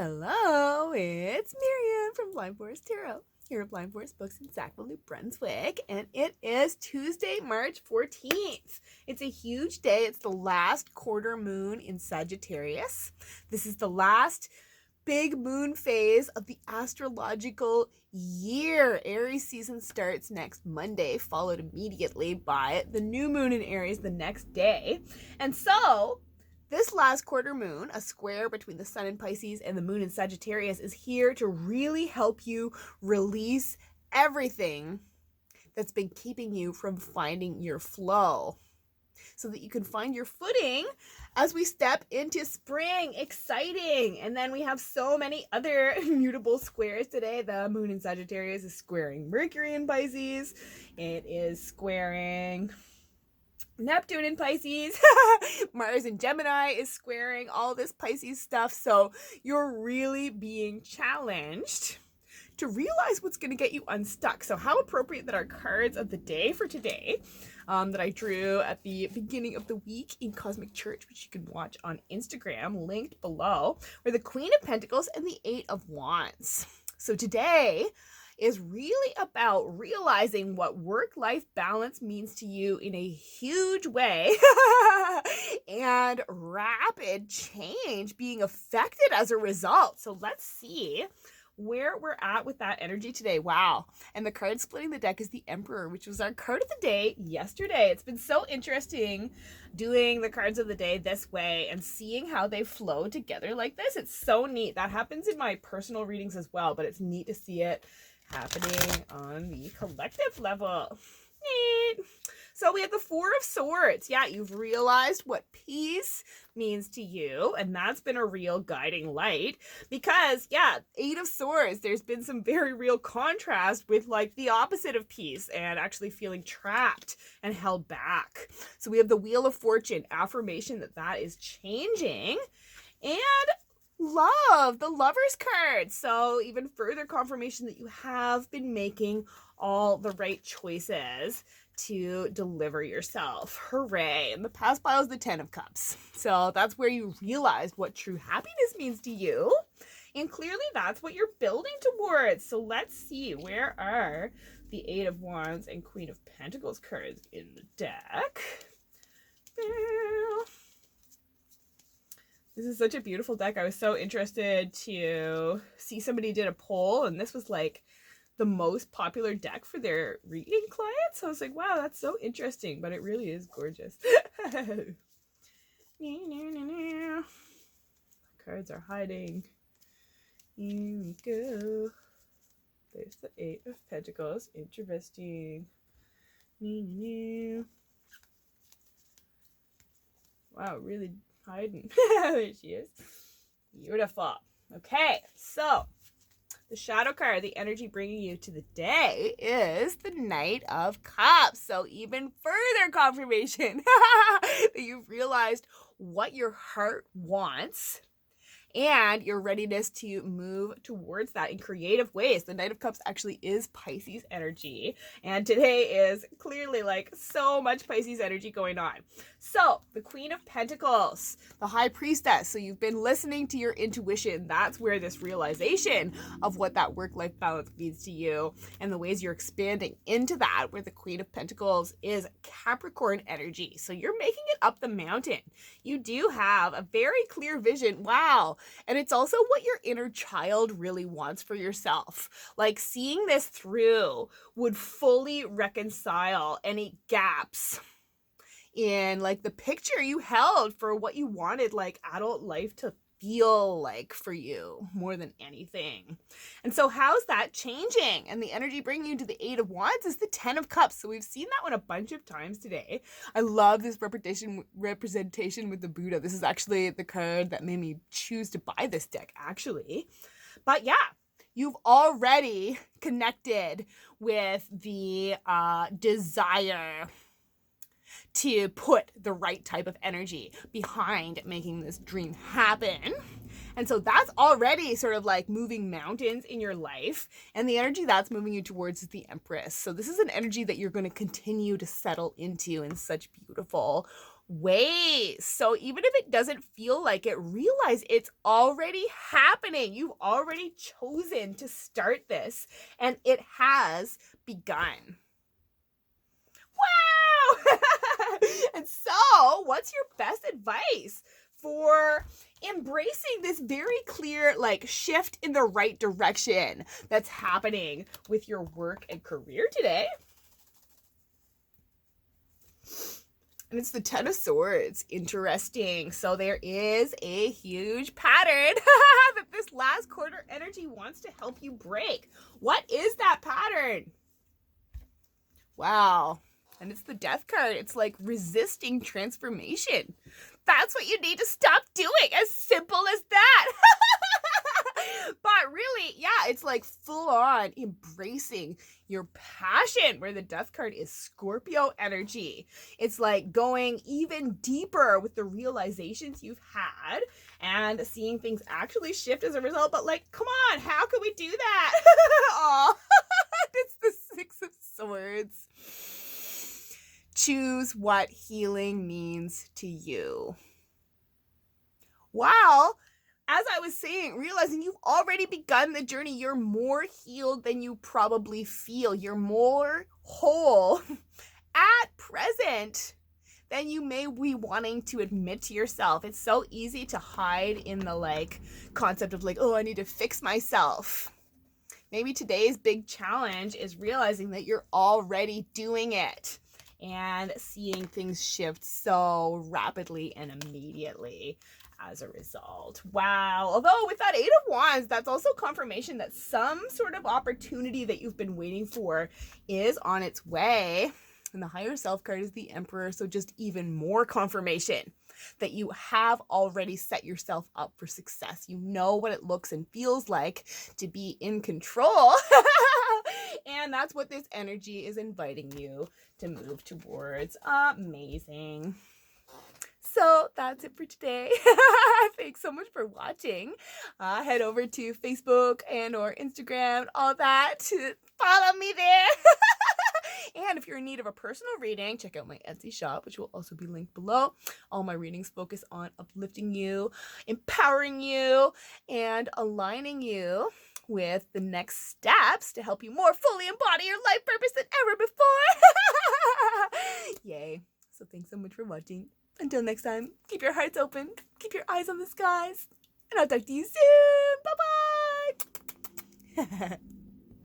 Hello, it's Miriam from Blind Forest Tarot here at Blind Forest Books in Sackville, New Brunswick, and it is Tuesday, March 14th. It's a huge day. It's the last quarter moon in Sagittarius. This is the last big moon phase of the astrological year. Aries season starts next Monday, followed immediately by the new moon in Aries the next day. And so this last quarter moon, a square between the sun in Pisces and the moon in Sagittarius, is here to really help you release everything that's been keeping you from finding your flow, so that you can find your footing as we step into spring. Exciting. And then we have so many other mutable squares today. The moon in Sagittarius is squaring Mercury in Pisces. It is squaring Neptune in Pisces. Mars in Gemini is squaring all this Pisces stuff. So you're really being challenged to realize what's going to get you unstuck. So how appropriate that our cards of the day for today that I drew at the beginning of the week in Cosmic Church, which you can watch on Instagram, linked below, were the Queen of Pentacles and the Eight of Wands. So today is really about realizing what work-life balance means to you in a huge way and rapid change being affected as a result. So let's see where we're at with that energy today. Wow. And the card splitting the deck is the Emperor, which was our card of the day yesterday. It's been so interesting doing the cards of the day this way and seeing how they flow together like this. It's so neat. That happens in my personal readings as well, but it's neat to see it happening on the collective level. Neat. So we have the Four of Swords. Yeah, you've realized what peace means to you, and that's been a real guiding light because, yeah, Eight of Swords, there's been some very real contrast with like the opposite of peace and actually feeling trapped and held back. So we have the Wheel of Fortune, affirmation that that is changing, and love, the Lover's card. So even further confirmation that you have been making all the right choices to deliver yourself. Hooray. And the past pile is the Ten of Cups. So that's where you realize what true happiness means to you. And clearly that's what you're building towards. So let's see, where are the Eight of Wands and Queen of Pentacles cards in the deck? This is such a beautiful deck. I was so interested to see somebody did a poll, and this was like the most popular deck for their reading clients. So I was like, wow, that's so interesting, but it really is gorgeous. Cards are hiding. Here we go. There's the Eight of Pentacles. Interesting. Wow, really hiding. There she is. Beautiful. Okay, so the shadow card, the energy bringing you to the day, is the Knight of Cups. So even further confirmation that you've realized what your heart wants and your readiness to move towards that in creative ways. The Knight of Cups actually is Pisces energy, and today is clearly like so much Pisces energy going on. So the Queen of Pentacles, the High Priestess. So you've been listening to your intuition. That's where this realization of what that work-life balance means to you and the ways you're expanding into that, where the Queen of Pentacles is Capricorn energy. So you're making it up the mountain. You do have a very clear vision. Wow. And it's also what your inner child really wants for yourself. Like seeing this through would fully reconcile any gaps in like the picture you held for what you wanted like adult life to feel like for you more than anything. And so how's that changing? And the energy bringing you to the Eight of Wands is the Ten of Cups. So we've seen that one a bunch of times today. I love this representation with the Buddha. This is actually the card that made me choose to buy this deck, actually. But yeah, you've already connected with the desire to put the right type of energy behind making this dream happen. And so that's already sort of like moving mountains in your life. And the energy that's moving you towards is the Empress. So this is an energy that you're going to continue to settle into in such beautiful ways. So even if it doesn't feel like it, realize it's already happening. You've already chosen to start this, and it has begun. Wow! And so, what's your best advice for embracing this very clear shift in the right direction that's happening with your work and career today? And it's the Ten of Swords. Interesting. So there is a huge pattern that this last quarter energy wants to help you break. What is that pattern? Wow. And it's the Death card. It's like resisting transformation. That's what you need to stop doing. As simple as that. But really, yeah, it's like full on embracing your passion, where the Death card is Scorpio energy. It's like going even deeper with the realizations you've had and seeing things actually shift as a result. But come on, how can we do that? Oh, it's the Six of Swords. Choose what healing means to you. Wow. As I was saying, realizing you've already begun the journey, you're more healed than you probably feel. You're more whole at present than you may be wanting to admit to yourself. It's so easy to hide in the concept of oh, I need to fix myself. Maybe today's big challenge is realizing that you're already doing it and seeing things shift so rapidly and immediately as a result. Wow. Although with that Eight of Wands, that's also confirmation that some sort of opportunity that you've been waiting for is on its way. And the Higher Self card is the Emperor, so just even more confirmation that you have already set yourself up for success. You know what it looks and feels like to be in control. And that's what this energy is inviting you to move towards. Amazing. So that's it for today. Thanks so much for watching. Head over to Facebook and or Instagram, all that, to follow me there. And if you're in need of a personal reading, check out my Etsy shop, which will also be linked below. All my readings focus on uplifting you, empowering you, and aligning you with the next steps to help you more fully embody your life purpose than ever before. Yay. So thanks so much for watching. Until next time, keep your hearts open, keep your eyes on the skies, and I'll talk to you soon. Bye-bye.